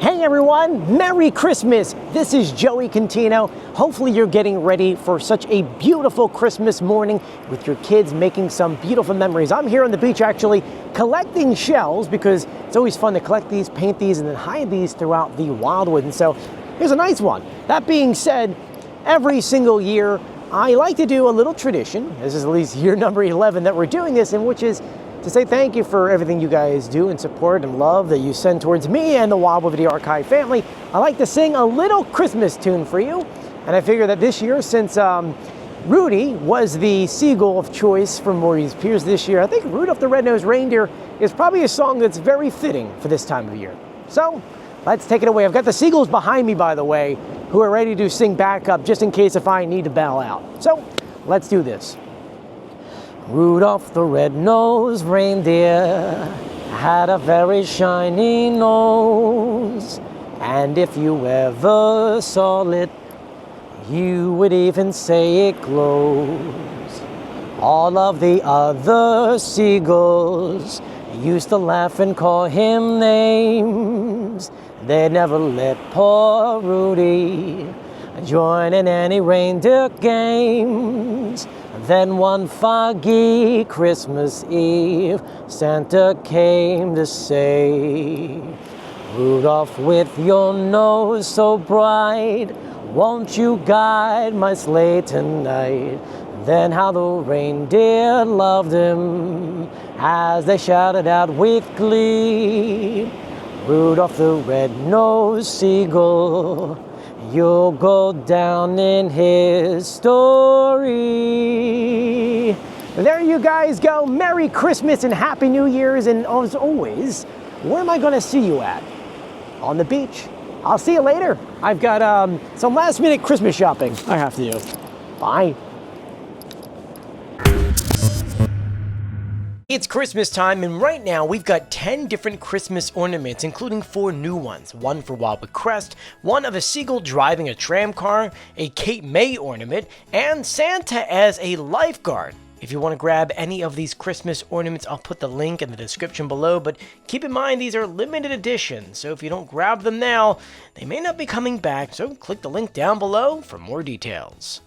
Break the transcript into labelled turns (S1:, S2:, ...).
S1: Hey everyone, Merry Christmas! This is Joey Contino. Hopefully you're getting ready for such a beautiful Christmas morning with your kids making some beautiful memories. I'm here on the beach actually collecting shells because it's always fun to collect these, paint these, and then hide these throughout the Wildwood. And so here's a nice one. That being said, every single year I like to do a little tradition. This is at least year number 11 that we're doing this, and which is to say thank you for everything you guys do and support and love that you send towards me and the Wildwood Video Archive family. I like to sing a little Christmas tune for you, and I figure that this year, since Rudy was the seagull of choice for Maurice Pierce this year, I think Rudolph the Red-Nosed Reindeer is probably a song that's very fitting for this time of year. So let's take it away. I've got the seagulls behind me, by the way, who are ready to sing backup just in case if I need to bow out. So let's do this. Rudolph the red-nosed reindeer had a very shiny nose, and if you ever saw it, you would even say it glows. All of the other seagulls used to laugh and call him names. They never let poor Rudy join in any reindeer games. Then one foggy Christmas Eve, Santa came to say, Rudolph, with your nose so bright, won't you guide my sleigh tonight? Then how the reindeer loved him as they shouted out with glee, Rudolph the red-nosed seagull, you'll go down in history. There you guys go. Merry Christmas and Happy New Year's. And as always, where am I going to see you at? On the beach. I'll see you later. I've got some last-minute Christmas shopping I have to do. Bye. It's Christmas time, and right now we've got 10 different Christmas ornaments, including 4 new ones. One for Wildwood Crest, one of a seagull driving a tram car, a Cape May ornament, and Santa as a lifeguard. If you want to grab any of these Christmas ornaments, I'll put the link in the description below, but keep in mind these are limited editions, so if you don't grab them now, they may not be coming back, so click the link down below for more details.